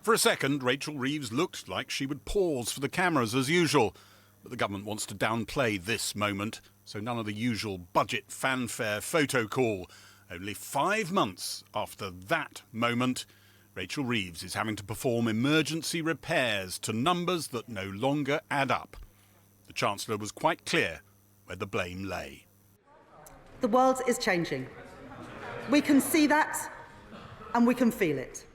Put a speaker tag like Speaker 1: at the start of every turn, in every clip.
Speaker 1: For a second, Rachel Reeves looked like she would pause for the cameras as usual. But the government wants to downplay this moment, so none of the usual budget fanfare photo call. Only 5 months after that moment, Rachel Reeves is having to perform emergency repairs to numbers that no longer add up. The Chancellor was quite clear where the blame lay.
Speaker 2: The world is changing. We can see that and we can feel it.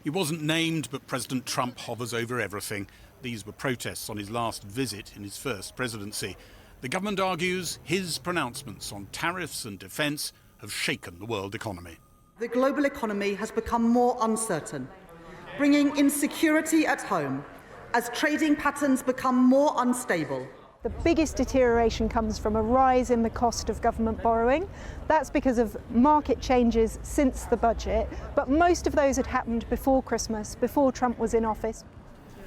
Speaker 1: He wasn't named, but President Trump hovers over everything. These were protests on his last visit in his first presidency. The government argues his pronouncements on tariffs and defence have shaken the world economy.
Speaker 2: The global economy has become more uncertain, bringing insecurity at home as trading patterns become more unstable.
Speaker 3: The biggest deterioration comes from a rise in the cost of government borrowing. That's because of market changes since the budget, but most of those had happened before Christmas, before Trump was in office.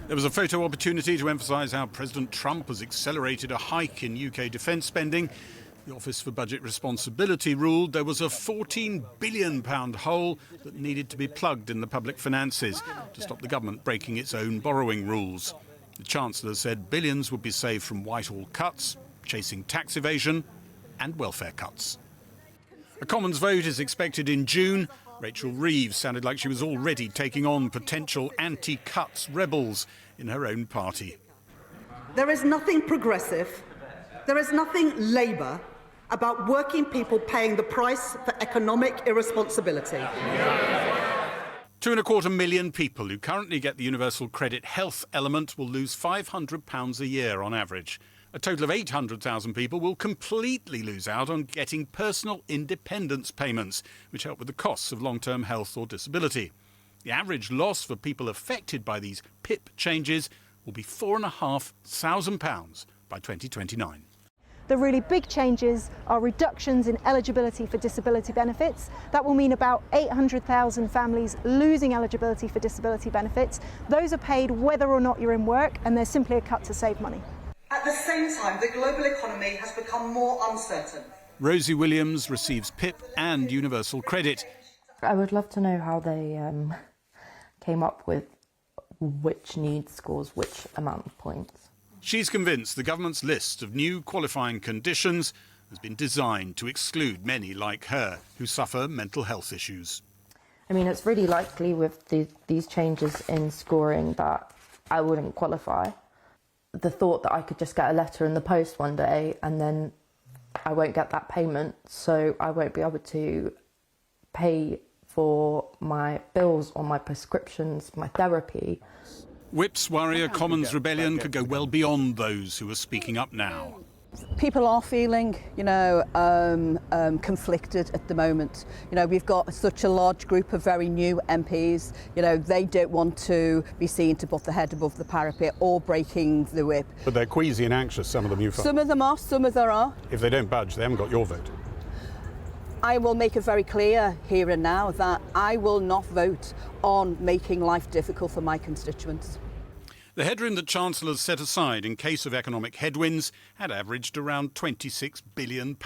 Speaker 1: There was a photo opportunity to emphasise how President Trump has accelerated a hike in UK defence spending. The Office for Budget Responsibility ruled there was a £14 billion hole that needed to be plugged in the public finances to stop the government breaking its own borrowing rules. The Chancellor said billions would be saved from Whitehall cuts, chasing tax evasion and welfare cuts. A Commons vote is expected in June. Rachel Reeves sounded like she was already taking on potential anti-cuts rebels in her own party.
Speaker 2: There is nothing progressive, there is nothing Labour about working people paying the price for economic irresponsibility.
Speaker 1: 2.25 million people who currently get the Universal Credit Health element will lose £500 a year on average. A total of 800,000 people will completely lose out on getting personal independence payments, which help with the costs of long-term health or disability. The average loss for people affected by these PIP changes will be £4,500 by 2029.
Speaker 3: The really big changes are reductions in eligibility for disability benefits. That will mean about 800,000 families losing eligibility for disability benefits. Those are paid whether or not you're in work, and they're simply a cut to save money.
Speaker 2: At the same time, the global economy has become more uncertain.
Speaker 1: Rosie Williams receives PIP and universal credit.
Speaker 4: I would love to know how they came up with which needs scores which amount of points.
Speaker 1: She's convinced the government's list of new qualifying conditions has been designed to exclude many like her who suffer mental health issues.
Speaker 4: I mean, it's really likely with these changes in scoring that I wouldn't qualify. The thought that I could just get a letter in the post one day and then I won't get that payment, so I won't be able to pay for my bills or my prescriptions, my therapy.
Speaker 1: Whips worry a Commons rebellion could go well beyond those who are speaking up now.
Speaker 5: People are feeling, conflicted at the moment. We've got such a large group of very new MPs. They don't want to be seen to put their head above the parapet or breaking the whip.
Speaker 1: But they're queasy and anxious, some of them you find.
Speaker 5: Some of them are, some of them are.
Speaker 1: If they don't budge, they haven't got your vote.
Speaker 5: I will make it very clear here and now that I will not vote on making life difficult for my constituents.
Speaker 1: The headroom that Chancellors set aside in case of economic headwinds had averaged around £26 billion,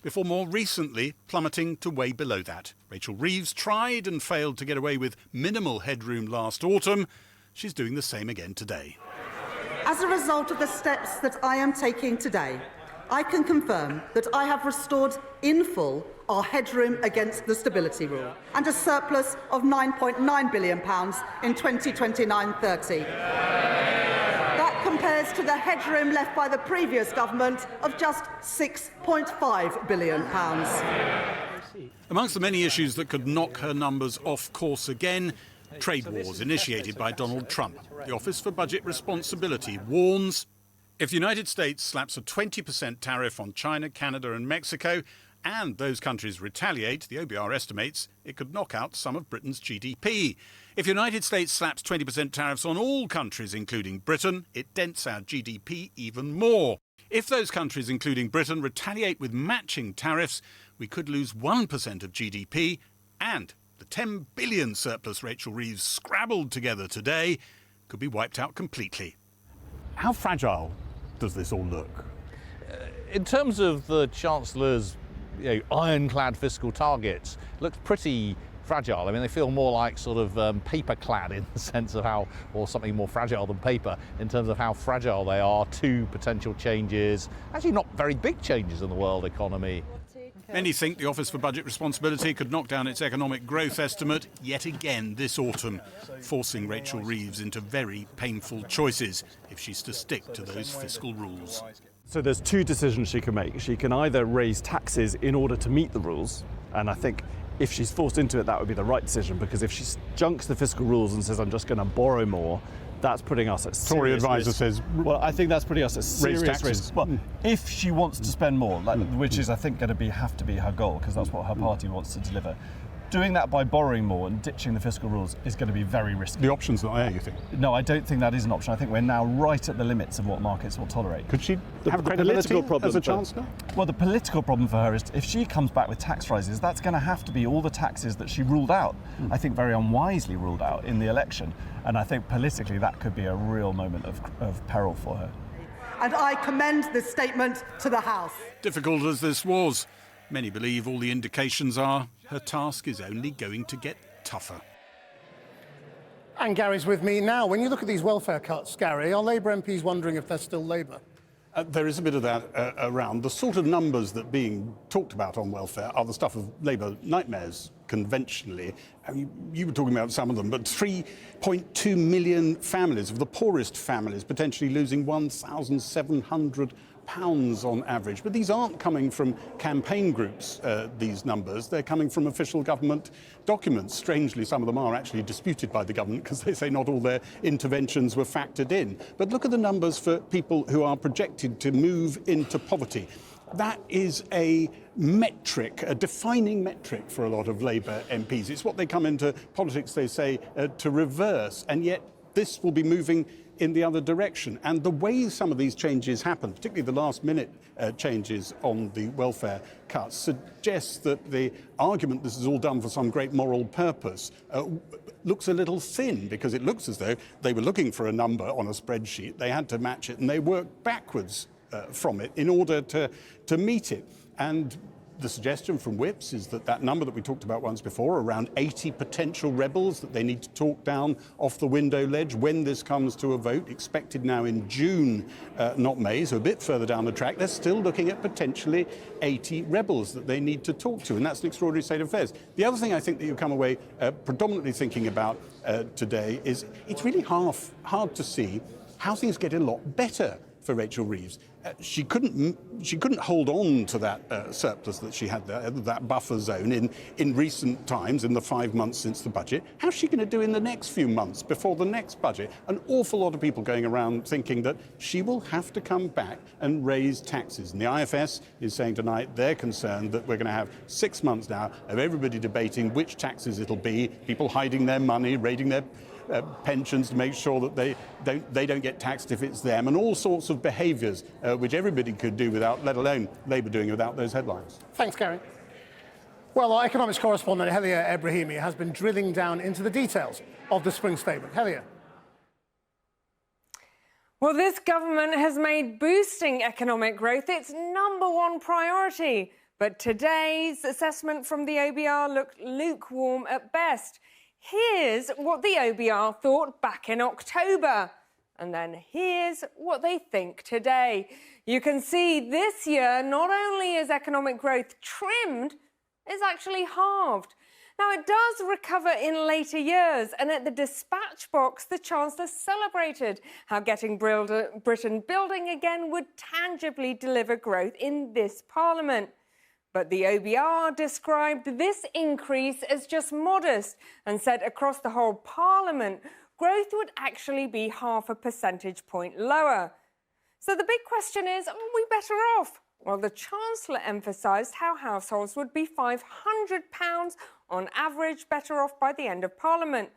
Speaker 1: before more recently plummeting to way below that. Rachel Reeves tried and failed to get away with minimal headroom last autumn. She's doing the same again today.
Speaker 2: As a result of the steps that I am taking today, I can confirm that I have restored in full our headroom against the stability rule and a surplus of £9.9 billion in 2029-30. That compares to the headroom left by the previous government of just £6.5 billion.
Speaker 1: Amongst the many issues that could knock her numbers off course again, trade wars initiated by Donald Trump. The Office for Budget Responsibility warns if the United States slaps a 20% tariff on China, Canada and Mexico, and those countries retaliate, the OBR estimates it could knock out some of Britain's GDP. If the United States slaps 20% tariffs on all countries, including Britain, it dents our GDP even more. If those countries, including Britain, retaliate with matching tariffs, we could lose 1% of GDP, and the £10 billion surplus Rachel Reeves scrabbled together today could be wiped out completely. How fragile does this all look?
Speaker 6: In terms of the Chancellor's ironclad fiscal targets, looks pretty fragile. I mean, they feel more like sort of paper-clad in the sense of how, or something more fragile than paper, in terms of how fragile they are to potential changes, actually not very big changes in the world economy.
Speaker 1: Many think the Office for Budget Responsibility could knock down its economic growth estimate yet again this autumn, forcing Rachel Reeves into very painful choices if she's to stick to those fiscal rules.
Speaker 7: So there's two decisions she can make. She can either raise taxes in order to meet the rules, and I think if she's forced into it, that would be the right decision, because if she junks the fiscal rules and says, I'm just going to borrow more, that's putting us at serious
Speaker 1: Tory advisor
Speaker 7: risk.
Speaker 1: says,
Speaker 7: well, I think that's putting us at serious
Speaker 1: taxes.
Speaker 7: risk. Well, if she wants to spend more, which is, I think, going to have to be her goal, because that's what her party wants to deliver, doing that by borrowing more and ditching the fiscal rules is going to be very risky.
Speaker 1: The option's not there, you think?
Speaker 7: No, I don't think that is an option. I think we're now right at the limits of what markets will tolerate.
Speaker 1: Could she have
Speaker 7: the
Speaker 1: credibility
Speaker 7: political problem
Speaker 1: as a Chancellor?
Speaker 7: Well, the political problem for her is if she comes back with tax rises, that's going to have to be all the taxes that she ruled out, I think very unwisely ruled out in the election. And I think politically that could be a real moment of peril for her.
Speaker 2: And I commend this statement to the House.
Speaker 1: Difficult as this was, many believe all the indications are her task is only going to get tougher.
Speaker 8: And Gary's with me now. When you look at these welfare cuts, Gary, are Labour MPs wondering if they're still Labour?
Speaker 1: There is a bit of that around. The sort of numbers that are being talked about on welfare are the stuff of Labour nightmares conventionally. I mean, you were talking about some of them, but 3.2 million families, of the poorest families, potentially losing £1,700 on average. But these aren't coming from campaign groups, these numbers. They're coming from official government documents. Strangely, some of them are actually disputed by the government because they say not all their interventions were factored in. But look at the numbers for people who are projected to move into poverty. That is a metric, a defining metric for a lot of Labour MPs. It's what they come into politics, they say, to reverse. And yet this will be moving in the other direction. And the way some of these changes happen, particularly the last-minute changes on the welfare cuts, suggests that the argument this is all done for some great moral purpose looks a little thin, because it looks as though they were looking for a number on a spreadsheet, they had to match it, and they worked backwards from it in order to meet it. And the suggestion from whips is that that number that we talked about once before, around 80 potential rebels that they need to talk down off the window ledge when this comes to a vote, expected now in June, not May, so a bit further down the track. They're still looking at potentially 80 rebels that they need to talk to, and that's an extraordinary state of affairs. The other thing I think that you come away predominantly thinking about today is it's really hard to see how things get a lot better for Rachel Reeves. She couldn't hold on to that surplus that she had there, that buffer zone in recent times, in the 5 months since the budget. How's she going to do in the next few months before the next budget? An awful lot of people going around thinking that she will have to come back and raise taxes. And the IFS is saying tonight they're concerned that we're going to have 6 months now of everybody debating which taxes it'll be, people hiding their money, raiding their pensions to make sure that they don't get taxed if it's them, and all sorts of behaviours which everybody could do without, let alone Labour doing it without those headlines.
Speaker 8: Thanks, Gary. Well, our economics correspondent, Helia Ebrahimi, has been drilling down into the details of the spring statement. Helia.
Speaker 9: Well, this government has made boosting economic growth its #1 priority. But today's assessment from the OBR looked lukewarm at best. Here's what the OBR thought back in October. And then here's what they think today. You can see this year, not only is economic growth trimmed, it's actually halved. Now, it does recover in later years, and at the dispatch box, the Chancellor celebrated how getting Britain building again would tangibly deliver growth in this Parliament. But the OBR described this increase as just modest and said across the whole Parliament, growth would actually be half a percentage point lower. So the big question is, are we better off? Well, the Chancellor emphasised how households would be £500 on average better off by the end of Parliament.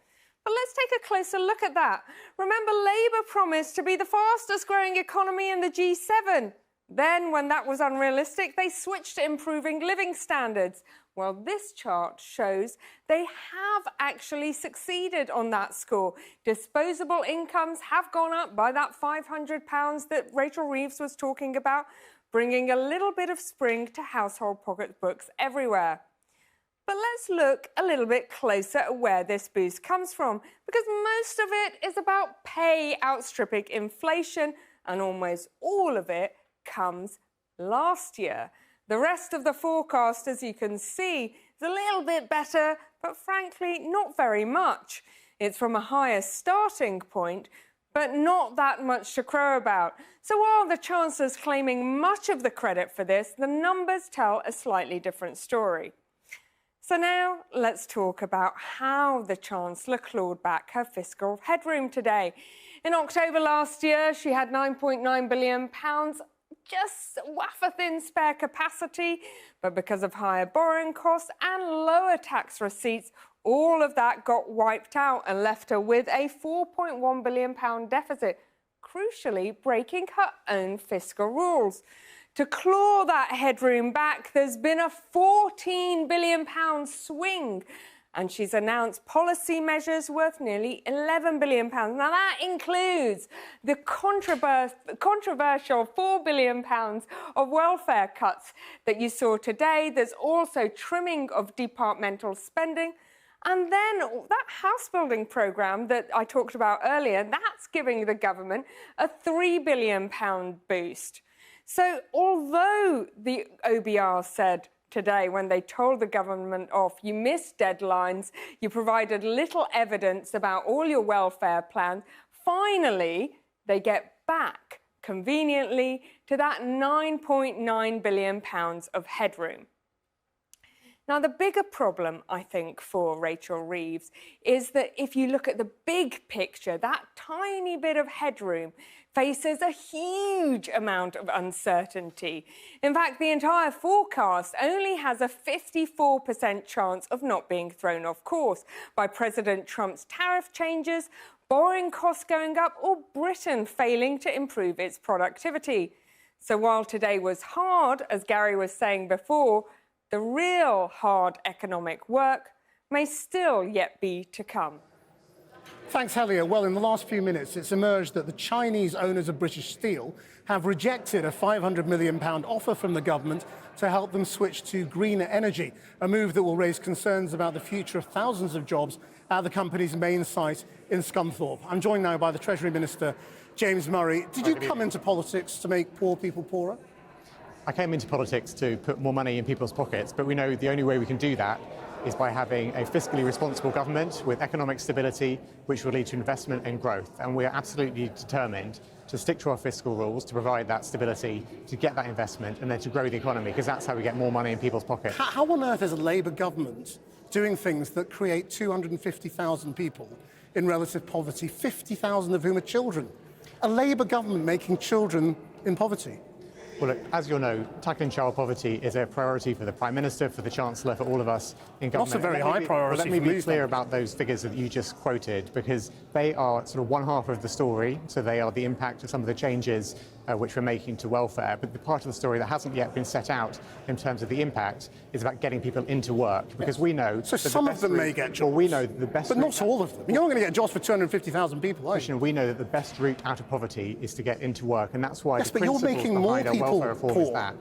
Speaker 9: But let's take a closer look at that. Remember, Labour promised to be the fastest growing economy in the G7. Then, when that was unrealistic, they switched to improving living standards. Well, this chart shows they have actually succeeded on that score. Disposable incomes have gone up by that £500 that Rachel Reeves was talking about, bringing a little bit of spring to household pocketbooks everywhere. But let's look a little bit closer at where this boost comes from, because most of it is about pay outstripping inflation, and almost all of it comes last year. The rest of the forecast, as you can see, is a little bit better, but frankly, not very much. It's from a higher starting point, but not that much to crow about. So while the Chancellor's claiming much of the credit for this, the numbers tell a slightly different story. So now let's talk about how the Chancellor clawed back her fiscal headroom today. In October last year, she had £9.9 billion, just wafer-thin spare capacity, but because of higher borrowing costs and lower tax receipts, all of that got wiped out and left her with a £4.1 billion deficit, crucially breaking her own fiscal rules. To claw that headroom back, there's been a £14 billion swing, and she's announced policy measures worth nearly £11 billion. Now, that includes the controversial £4 billion of welfare cuts that you saw today. There's also trimming of departmental spending. And then that house-building programme that I talked about earlier, that's giving the government a £3 billion boost. So although the OBR said today, when they told the government off, you missed deadlines, you provided little evidence about all your welfare plans, finally they get back conveniently to that £9.9 billion of headroom. Now, the bigger problem, I think, for Rachel Reeves is that if you look at the big picture, that tiny bit of headroom faces a huge amount of uncertainty. In fact, the entire forecast only has a 54% chance of not being thrown off course by President Trump's tariff changes, borrowing costs going up, or Britain failing to improve its productivity. So while today was hard, as Gary was saying before, the real hard economic work may still yet be to come.
Speaker 8: Thanks, Helia. Well, in the last few minutes, it's emerged that the Chinese owners of British Steel have rejected a £500 million offer from the government to help them switch to greener energy, a move that will raise concerns about the future of thousands of jobs at the company's main site in Scunthorpe. I'm joined now by the Treasury Minister, James Murray. Did you come into politics to make poor people poorer?
Speaker 10: I came into politics to put more money in people's pockets, but we know the only way we can do that is by having a fiscally responsible government with economic stability, which will lead to investment and growth. And we are absolutely determined to stick to our fiscal rules, to provide that stability, to get that investment, and then to grow the economy, because that's how we get more money in people's pockets.
Speaker 8: How on earth is a Labour government doing things that create 250,000 people in relative poverty, 50,000 of whom are children? A Labour government making children in poverty?
Speaker 10: Well, look, as you'll know, tackling child poverty is a priority for the Prime Minister, for the Chancellor, for all of us in government.
Speaker 8: Not a very high priority.
Speaker 10: Let me be clear about those figures that you just quoted, because they are sort of one half of the story. So they are the impact of some of the changes which we're making to welfare. But the part of the story that hasn't yet been set out in terms of the impact is about getting people into work, because we know.
Speaker 8: So some of them may get jobs.
Speaker 10: Well, we know that the best.
Speaker 8: But not all of them. You're not going to get jobs for 250,000 people, are you?
Speaker 10: We know that the best route out of poverty is to get into work, and that's why
Speaker 8: yes,
Speaker 10: the
Speaker 8: but you're making more people poor.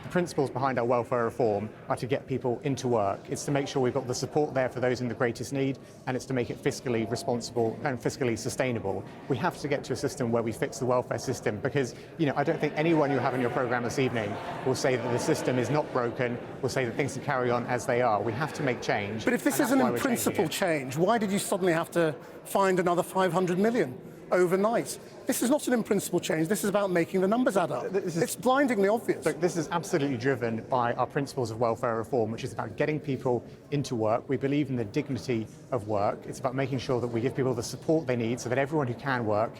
Speaker 10: The principles behind our welfare reform are to get people into work. It's to make sure we've got the support there for those in the greatest need, and it's to make it fiscally responsible and fiscally sustainable. We have to get to a system where we fix the welfare system, because, you know, I don't think anyone you have in your programme this evening will say that the system is not broken, will say that things can carry on as they are. We have to make change.
Speaker 8: But if this is an in-principle change, why did you suddenly have to find another 500 million overnight? This is not an in-principle change. This is about making the numbers add up. It's blindingly obvious.
Speaker 10: Look, this is absolutely driven by our principles of welfare reform, which is about getting people into work. We believe in the dignity of work. It's about making sure that we give people the support they need so that everyone who can work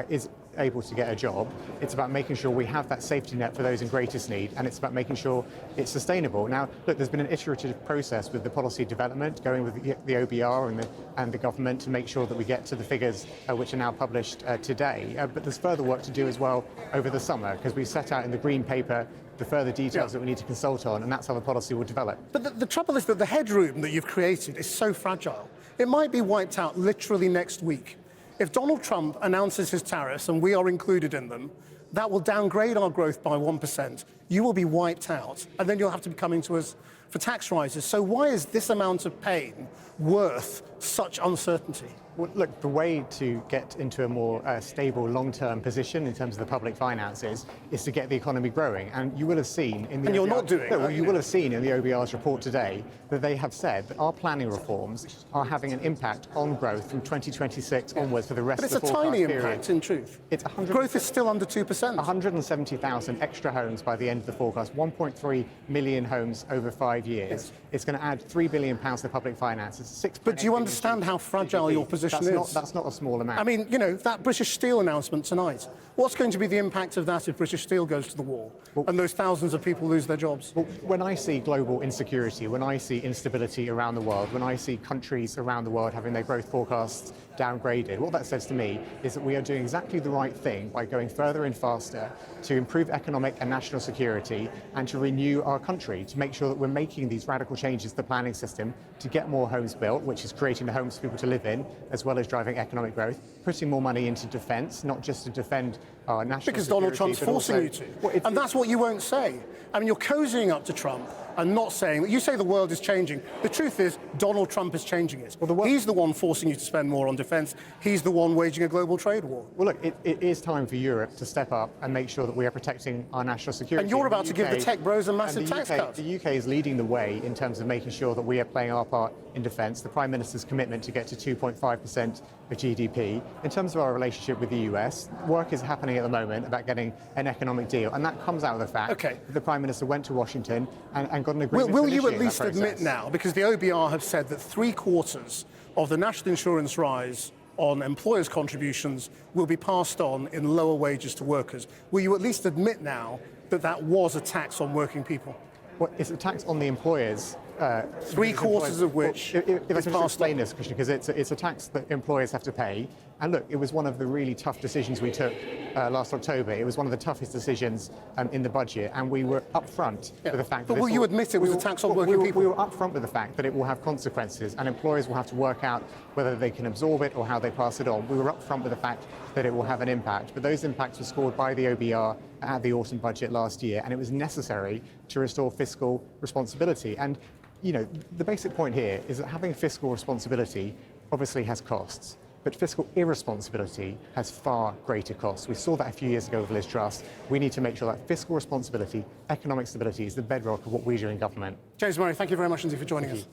Speaker 10: is able to get a job. It's about making sure we have that safety net for those in greatest need, and it's about making sure it's sustainable. Now, look, there's been an iterative process with the policy development, going with the OBR and the government to make sure that we get to the figures which are now published today. But there's further work to do as well over the summer, because we set out in the Green Paper the further details that we need to consult on, and that's how the policy will develop.
Speaker 8: But the trouble is that the headroom that you've created is so fragile. It might be wiped out literally next week. If Donald Trump announces his tariffs, and we are included in them, that will downgrade our growth by 1%. You will be wiped out, and then you'll have to be coming to us for tax rises. So why is this amount of pain worth such uncertainty?
Speaker 10: Well, look, the way to get into a more stable long-term position in terms of the public finances is to get the economy growing. And you will have seen in the
Speaker 8: And you're
Speaker 10: OBR
Speaker 8: not doing that,
Speaker 10: well, you will have seen in the OBR's report today that they have said that our planning reforms are having an impact on growth from 2026 onwards for the rest
Speaker 8: But
Speaker 10: of the
Speaker 8: it's a
Speaker 10: forecast
Speaker 8: tiny
Speaker 10: period.
Speaker 8: impact, in truth.
Speaker 10: It's
Speaker 8: Growth is still under 2%.
Speaker 10: 170,000 extra homes by the end of the forecast, 1.3 million homes over 5 years.
Speaker 8: Yes.
Speaker 10: It's going to add £3 billion to public finances.
Speaker 8: But do you understand how fragile your position is?
Speaker 10: That's not a small amount.
Speaker 8: I mean, you know, that British Steel announcement tonight, what's going to be the impact of that if British Steel goes to the wall and those thousands of people lose their jobs?
Speaker 10: Well, when I see global insecurity, when I see instability around the world, when I see countries around the world having their growth forecasts downgraded, what that says to me is that we are doing exactly the right thing by going further and faster to improve economic and national security and to renew our country, to make sure that we're making these radical changes to the planning system to get more homes built, which is creating the homes for people to live in, as well as driving economic growth, putting more money into defence, not just to defend our national
Speaker 8: Because
Speaker 10: security,
Speaker 8: Donald Trump's
Speaker 10: but
Speaker 8: forcing
Speaker 10: also,
Speaker 8: you to.
Speaker 10: Well,
Speaker 8: And that's what you won't say. I mean, you're cozying up to Trump and not saying that. You say the world is changing. The truth is, Donald Trump is changing it. Well, he's the one forcing you to spend more on defence. He's the one waging a global trade war.
Speaker 10: Well, look, it is time for Europe to step up and make sure that we are protecting our national security.
Speaker 8: And you're about to give the tech bros a massive tax cut.
Speaker 10: The UK is leading the way in terms of making sure that we are playing our part in defence. The Prime Minister's commitment to get to 2.5% of GDP. In terms of our relationship with the US, work is happening at the moment about getting an economic deal. And that comes out of the fact that the Prime Minister went to Washington and got an agreement.
Speaker 8: Will you at least admit now, because the OBR have said that 3/4 of the national insurance rise on employers' contributions will be passed on in lower wages to workers. Will you at least admit now that that was a tax on working people?
Speaker 10: Well, it's a tax on the employers.
Speaker 8: 3/4 of which
Speaker 10: if I
Speaker 8: is
Speaker 10: can just
Speaker 8: passed
Speaker 10: explain
Speaker 8: on.
Speaker 10: this, Christian, because it's a tax that employers have to pay. And look, it was one of the really tough decisions we took last October. It was one of the toughest decisions in the budget, and we were upfront with the fact that...
Speaker 8: But will you admit it was a tax on working people?
Speaker 10: We were upfront with the fact that it will have consequences, and employers will have to work out whether they can absorb it or how they pass it on. We were upfront with the fact that it will have an impact, but those impacts were scored by the OBR at the autumn budget last year, and it was necessary to restore fiscal responsibility. And you know, the basic point here is that having fiscal responsibility obviously has costs, but fiscal irresponsibility has far greater costs. We saw that a few years ago with Liz Truss. We need to make sure that fiscal responsibility, economic stability is the bedrock of what we do in government.
Speaker 8: James Murray, thank you very much indeed for joining us.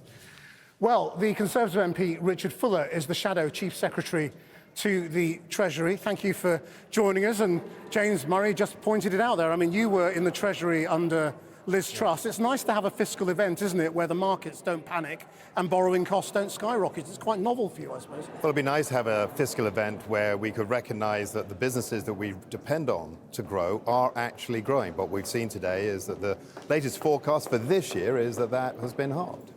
Speaker 8: Well, the Conservative MP, Richard Fuller, is the Shadow Chief Secretary to the Treasury. Thank you for joining us. And James Murray just pointed it out there. I mean, you were in the Treasury under Liz Truss. It's nice to have a fiscal event, isn't it, where the markets don't panic and borrowing costs don't skyrocket. It's quite novel for you, I suppose.
Speaker 11: Well, it'd be nice to have a fiscal event where we could recognise that the businesses that we depend on to grow are actually growing. What we've seen today is that the latest forecast for this year is that that has been halved.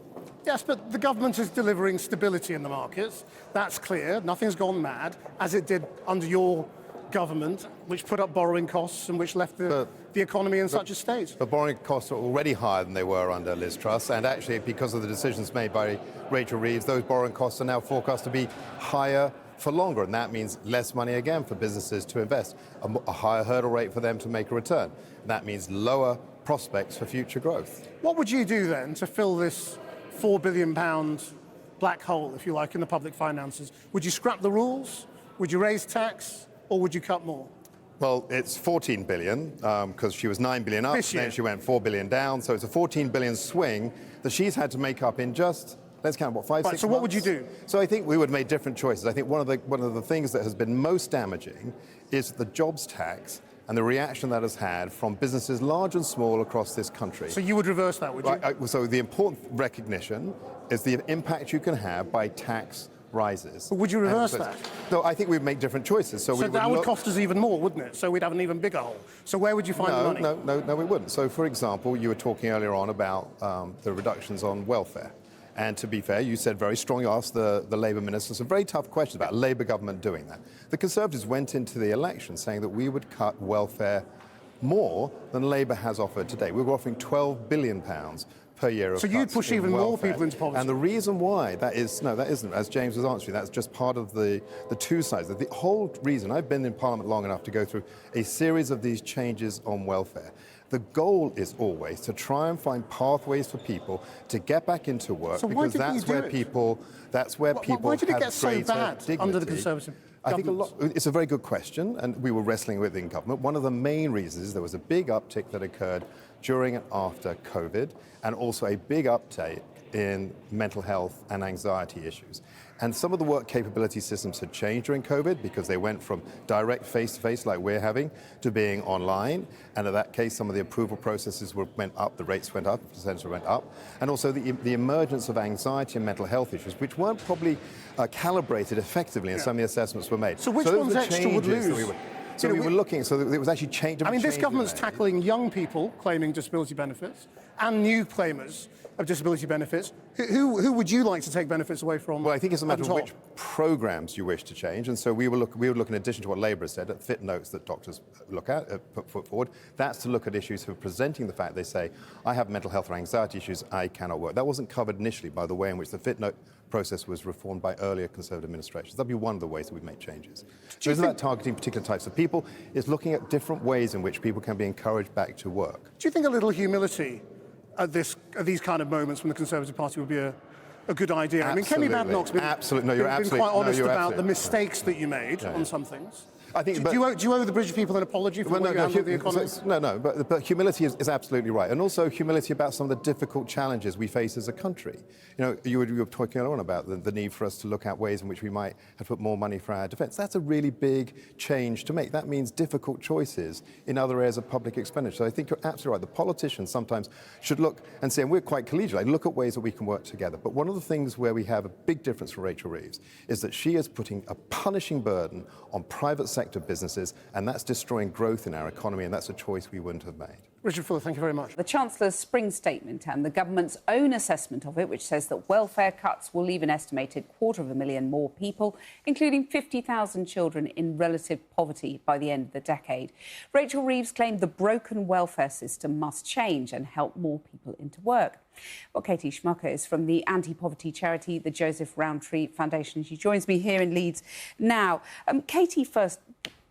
Speaker 8: Yes, but the government is delivering stability in the markets. That's clear. Nothing's gone mad, as it did under your government, which put up borrowing costs and which left the economy in such a state.
Speaker 11: The borrowing costs are already higher than they were under Liz Truss, and actually because of the decisions made by Rachel Reeves, those borrowing costs are now forecast to be higher for longer, and that means less money again for businesses to invest, a higher hurdle rate for them to make a return. That means lower prospects for future growth.
Speaker 8: What would you do then to fill this £4 billion black hole, if you like, in the public finances? Would you scrap the rules? Would you raise tax? Or would you cut more?
Speaker 11: Well, it's 14 billion, because she was 9 billion up, then she went 4 billion down, so it's a 14 billion swing that she's had to make up in just, let's count, what, 5, 6 months?
Speaker 8: So what would you do?
Speaker 11: So I think we would make different choices. I think one of the things that has been most damaging is the jobs tax and the reaction that has had from businesses large and small across this country.
Speaker 8: So you would reverse that, would you?
Speaker 11: So the important recognition is the impact you can have by tax rises.
Speaker 8: But would you reverse that?
Speaker 11: No, I think we'd make different choices. So
Speaker 8: that would cost us even more, wouldn't it? So we'd have an even bigger hole. So where would you find the money?
Speaker 11: No, we wouldn't. So, for example, you were talking earlier on about the reductions on welfare. And to be fair, you said very strongly, asked the Labour minister some very tough questions about a Labour government doing that. The Conservatives went into the election saying that we would cut welfare more than Labour has offered today. We were offering £12 billion per year of
Speaker 8: So you'd push even more people into poverty?
Speaker 11: And the reason why that isn't, as James was answering, that's just part of the two sides. The whole reason, I've been in Parliament long enough to go through a series of these changes on welfare. The goal is always to try and find pathways for people to get back into work,
Speaker 8: So why
Speaker 11: because
Speaker 8: didn't you
Speaker 11: that's
Speaker 8: do
Speaker 11: where
Speaker 8: it?
Speaker 11: people
Speaker 8: Why did it
Speaker 11: have
Speaker 8: get so
Speaker 11: greater
Speaker 8: bad
Speaker 11: dignity.
Speaker 8: under the Conservative
Speaker 11: I think
Speaker 8: government?
Speaker 11: it's a very good question, and we were wrestling with it in government. One of the main reasons is there was a big uptick that occurred during and after COVID, and also a big uptake in mental health and anxiety issues. And some of the work capability systems had changed during COVID because they went from direct face-to-face like we're having to being online. And in that case, some of the approval processes went up, the rates went up, the percentage went up. And also the emergence of anxiety and mental health issues, which weren't probably calibrated effectively, and some of the assessments were made.
Speaker 8: So which
Speaker 11: those
Speaker 8: ones
Speaker 11: were
Speaker 8: extra would
Speaker 11: changes that
Speaker 8: lose?
Speaker 11: So we were looking, so it was actually changed.
Speaker 8: I mean, this government's tackling young people claiming disability benefits and new claimers of disability benefits. Who would you like to take benefits away from?
Speaker 11: Well, I think it's a matter of which programmes you wish to change. And so we would look, in addition to what Labour has said, at fit notes that doctors look at, put forward. That's to look at issues who are presenting the fact they say, I have mental health or anxiety issues, I cannot work. That wasn't covered initially by the way in which the fit note process was reformed by earlier Conservative administrations. That'd be one of the ways that we've made changes. So it's about targeting particular types of people. It's looking at different ways in which people can be encouraged back to work.
Speaker 8: Do you think a little humility at these kind of moments when the Conservative Party would be a good idea?
Speaker 11: Absolutely.
Speaker 8: I mean, Kemi Badenoch's been quite honest about the mistakes that you made on some things.
Speaker 11: I think,
Speaker 8: do you owe the British people an apology for the way you handled the economy?
Speaker 11: But humility is absolutely right, and also humility about some of the difficult challenges we face as a country. You know, you were talking earlier on about the need for us to look at ways in which we might have put more money for our defence. That's a really big change to make. That means difficult choices in other areas of public expenditure. So I think you're absolutely right. The politicians sometimes should look and say, and we're quite collegial, look at ways that we can work together. But one of the things where we have a big difference for Rachel Reeves is that she is putting a punishing burden on private sector businesses, and that's destroying growth in our economy, and that's a choice we wouldn't have made.
Speaker 8: Richard Fuller, thank you very much.
Speaker 12: The Chancellor's spring statement and the government's own assessment of it, which says that welfare cuts will leave an estimated 250,000 more people, including 50,000 children in relative poverty by the end of the decade. Rachel Reeves claimed the broken welfare system must change and help more people into work. Well, Katie Schmucker is from the anti-poverty charity, the Joseph Rowntree Foundation. She joins me here in Leeds now. Katie, first,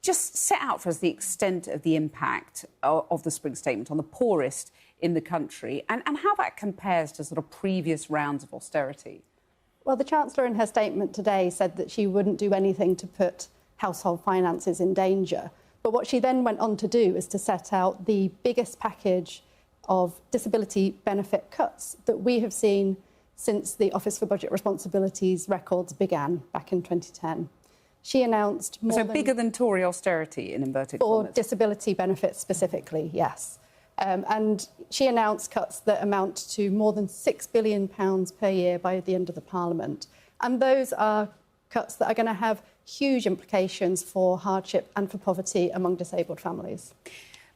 Speaker 12: just set out for us the extent of the impact of the spring statement on the poorest in the country and how that compares to sort of previous rounds of austerity.
Speaker 13: Well, the Chancellor in her statement today said that she wouldn't do anything to put household finances in danger. But what she then went on to do is to set out the biggest package of disability benefit cuts that we have seen since the Office for Budget Responsibility's records began back in 2010. She announced more
Speaker 12: bigger than Tory austerity, in inverted commas.
Speaker 13: For disability benefits specifically, yes. And she announced cuts that amount to more than £6 billion per year by the end of the Parliament. And those are cuts that are going to have huge implications for hardship and for poverty among disabled families.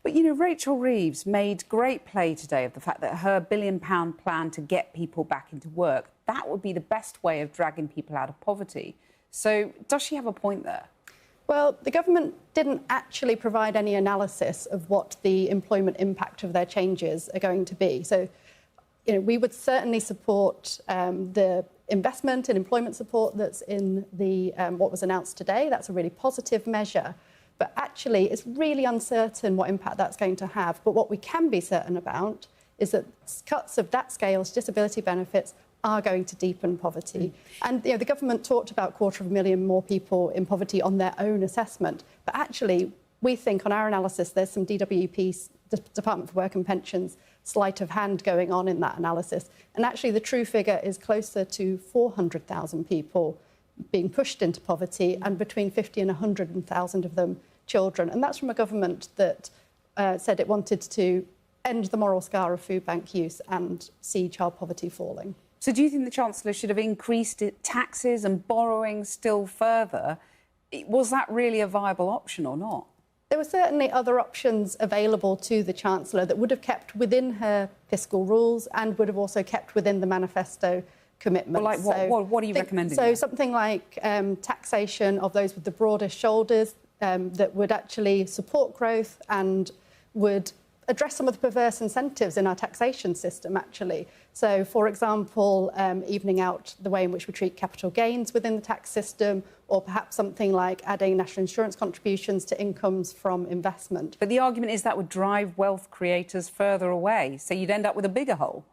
Speaker 12: But, you know, Rachel Reeves made great play today of the fact that her £1 billion plan to get people back into work, that would be the best way of dragging people out of poverty. So does she have a point there?
Speaker 13: Well, the government didn't actually provide any analysis of what the employment impact of their changes are going to be. So, you know, we would certainly support the investment and employment support that's in the what was announced today. That's a really positive measure. But actually, it's really uncertain what impact that's going to have. But what we can be certain about is that cuts of that scale, disability benefits, are going to deepen poverty. And the government talked about 250,000 more people in poverty on their own assessment. But actually, we think on our analysis, there's some DWP, Department for Work and Pensions, sleight of hand going on in that analysis. And actually, the true figure is closer to 400,000 people being pushed into poverty, and between 50 and 100,000 of them children. And that's from a government that said it wanted to end the moral scar of food bank use and see child poverty falling.
Speaker 12: So do you think the Chancellor should have increased taxes and borrowing still further? Was that really a viable option or not?
Speaker 13: There were certainly other options available to the Chancellor that would have kept within her fiscal rules and would have also kept within the manifesto commitments.
Speaker 12: Well, like what are you recommending?
Speaker 13: So something like taxation of those with the broadest shoulders that would actually support growth and would address some of the perverse incentives in our taxation system, actually. So, for example, evening out the way in which we treat capital gains within the tax system, or perhaps something like adding national insurance contributions to incomes from investment.
Speaker 12: But the argument is that would drive wealth creators further away, so you'd end up with a bigger hole.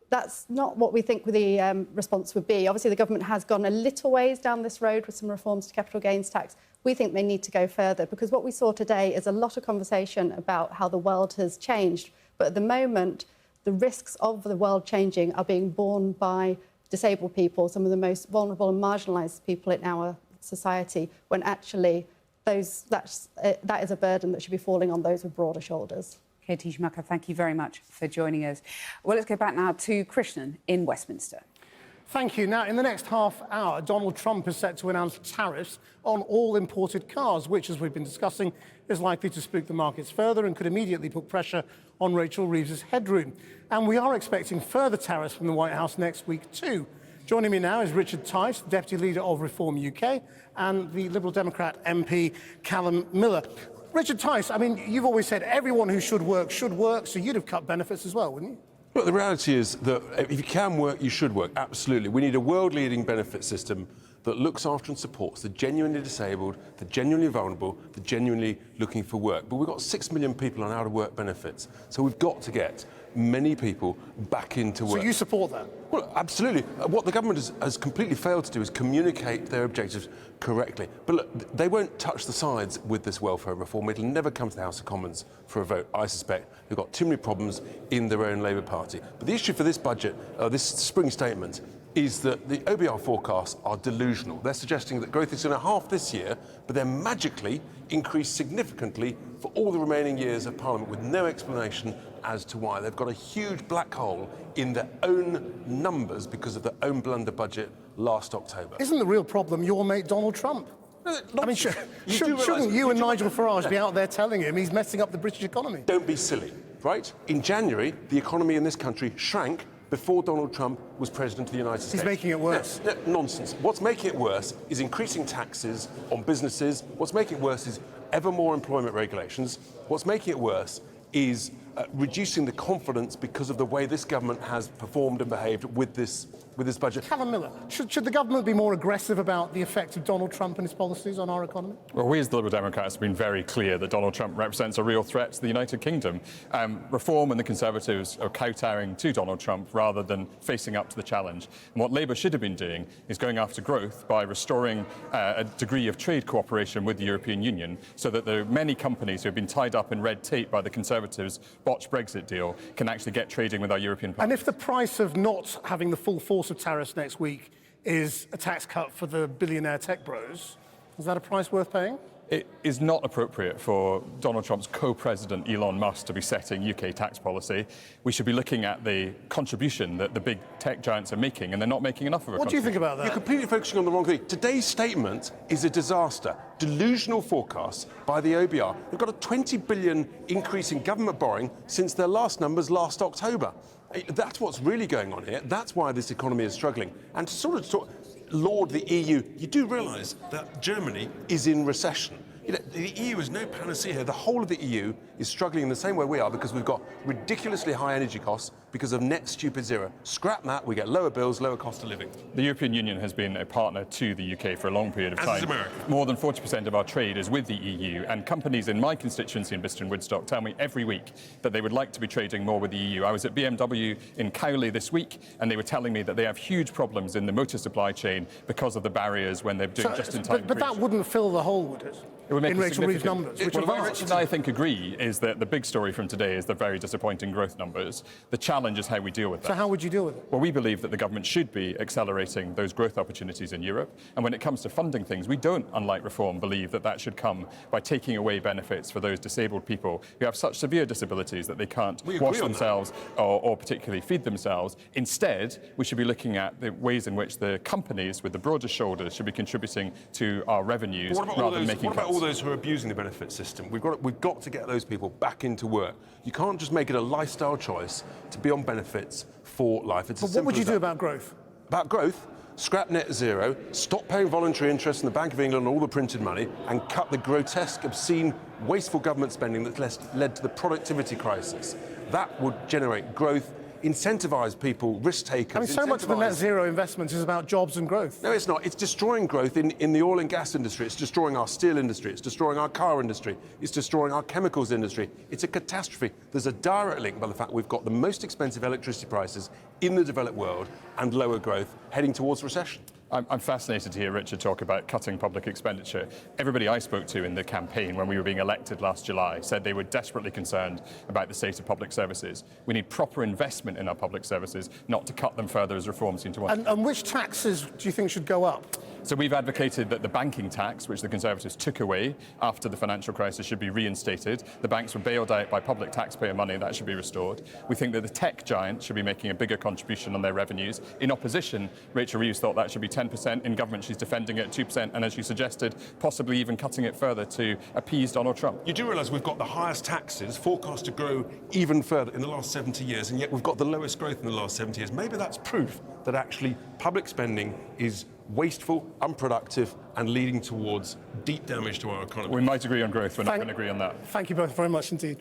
Speaker 13: That's not what we think the response would be. Obviously, the government has gone a little ways down this road with some reforms to capital gains tax. We think they need to go further, because what we saw today is a lot of conversation about how the world has changed. But at the moment, the risks of the world changing are being borne by disabled people, some of the most vulnerable and marginalised people in our society, when actually that is a burden that should be falling on those with broader shoulders.
Speaker 12: Katie Schmucker, thank you very much for joining us. Well, let's go back now to Krishnan in Westminster.
Speaker 8: Thank you. Now, in the next half hour, Donald Trump is set to announce tariffs on all imported cars, which, as we've been discussing, is likely to spook the markets further and could immediately put pressure on Rachel Reeves' headroom. And we are expecting further tariffs from the White House next week, too. Joining me now is Richard Tice, Deputy Leader of Reform UK, and the Liberal Democrat MP Callum Miller. Richard Tice, I mean, you've always said everyone who should work, so you'd have cut benefits as well, wouldn't you?
Speaker 14: Look, the reality is that if you can work, you should work, absolutely. We need a world-leading benefit system that looks after and supports the genuinely disabled, the genuinely vulnerable, the genuinely looking for work. But we've got 6 million people on out-of-work benefits, so we've got to get many people back into work.
Speaker 8: So you support that?
Speaker 14: Well, absolutely. What the government has completely failed to do is communicate their objectives correctly. But look, they won't touch the sides with this welfare reform. It'll never come to the House of Commons for a vote, I suspect. They've got too many problems in their own Labour Party. But the issue for this budget, this spring statement, is that the OBR forecasts are delusional. They're suggesting that growth is going to halve this year, but then magically increase significantly for all the remaining years of Parliament, with no explanation as to why. They've got a huge black hole in their own numbers because of their own blunder budget last October.
Speaker 8: Isn't the real problem your mate Donald Trump? I mean, shouldn't you and Nigel Farage be out there telling him he's messing up the British economy?
Speaker 14: Don't be silly, right? In January, the economy in this country shrank before Donald Trump was President of the United States.
Speaker 8: He's making it worse.
Speaker 14: No, nonsense. What's making it worse is increasing taxes on businesses. What's making it worse is ever more employment regulations. What's making it worse is reducing the confidence because of the way this government has performed and behaved with this budget.
Speaker 8: Callum Miller, should the government be more aggressive about the effect of Donald Trump and his policies on our economy?
Speaker 15: Well, we as the Liberal Democrats have been very clear that Donald Trump represents a real threat to the United Kingdom. Reform and the Conservatives are kowtowing to Donald Trump rather than facing up to the challenge. And what Labour should have been doing is going after growth by restoring a degree of trade cooperation with the European Union, so that the many companies who have been tied up in red tape by the Conservatives' botched Brexit deal can actually get trading with our European partners.
Speaker 8: And if the price of not having the full force of tariffs next week is a tax cut for the billionaire tech bros, is that a price worth paying?
Speaker 15: It is not appropriate for Donald Trump's co-president Elon Musk to be setting UK tax policy. We should be looking at the contribution that the big tech giants are making, and they're not making enough of it.
Speaker 8: What do you think about that?
Speaker 14: You're completely focusing on the wrong thing. Today's statement is a disaster. Delusional forecasts by the OBR. They've got a 20 billion increase in government borrowing since their last numbers last October. That's what's really going on here. That's why this economy is struggling. And to sort of laud the EU, you do realise that Germany is in recession. You know, the EU is no panacea here. The whole of the EU is struggling in the same way we are, because we've got ridiculously high energy costs because of net stupid zero. Scrap that, we get lower bills, lower cost of living.
Speaker 15: The European Union has been a partner to the UK for a long period of time.
Speaker 14: As is America.
Speaker 15: More than 40% of our trade is with the EU, and companies in my constituency in Bicester and Woodstock tell me every week that they would like to be trading more with the EU. I was at BMW in Cowley this week, and they were telling me that they have huge problems in the motor supply chain because of the barriers when they're doing just-in-time.
Speaker 8: But that wouldn't fill the hole, would it?
Speaker 15: It would make
Speaker 8: in Rachel Reeves' numbers, which
Speaker 15: well,
Speaker 8: are
Speaker 15: Richard and I think agree is that the big story from today is the very disappointing growth numbers. The challenge is how we deal with that.
Speaker 8: So how would you deal with it?
Speaker 15: Well, we believe that the government should be accelerating those growth opportunities in Europe. And when it comes to funding things, we don't, unlike Reform, believe that that should come by taking away benefits for those disabled people who have such severe disabilities that they can't wash themselves or particularly feed themselves. Instead, we should be looking at the ways in which the companies with the broadest shoulders should be contributing to our revenues rather than making cuts.
Speaker 14: What about all those who are abusing the benefit system? We've got to get those people back into work. You can't just make it a lifestyle choice to be on benefits for life. It's
Speaker 8: but what would you do about growth?
Speaker 14: About growth? Scrap net zero, stop paying voluntary interest in the Bank of England on all the printed money, and cut the grotesque, obscene, wasteful government spending that's led to the productivity crisis. That would generate growth incentivise people, risk takers.
Speaker 8: I mean, so much of the net zero investment is about jobs and growth.
Speaker 14: No, it's not. It's destroying growth in the oil and gas industry. It's destroying our steel industry. It's destroying our car industry. It's destroying our chemicals industry. It's a catastrophe. There's a direct link by the fact we've got the most expensive electricity prices in the developed world and lower growth heading towards recession.
Speaker 15: I'm fascinated to hear Richard talk about cutting public expenditure. Everybody I spoke to in the campaign when we were being elected last July said they were desperately concerned about the state of public services. We need proper investment in our public services, not to cut them further as Reform seem to want.
Speaker 8: And which taxes do you think should go up?
Speaker 15: So we've advocated that the banking tax, which the Conservatives took away after the financial crisis, should be reinstated. The banks were bailed out by public taxpayer money. That should be restored. We think that the tech giants should be making a bigger contribution on their revenues. In opposition, Rachel Reeves thought that should be 10%. In government, she's defending it at 2%. And as you suggested, possibly even cutting it further to appease Donald Trump.
Speaker 14: You do realise we've got the highest taxes, forecast to grow even further in the last 70 years, and yet we've got the lowest growth in the last 70 years. Maybe that's proof that actually public spending is wasteful, unproductive, and leading towards deep damage to our economy.
Speaker 15: We might agree on growth, we're not going to agree on that.
Speaker 8: Thank you both very much indeed.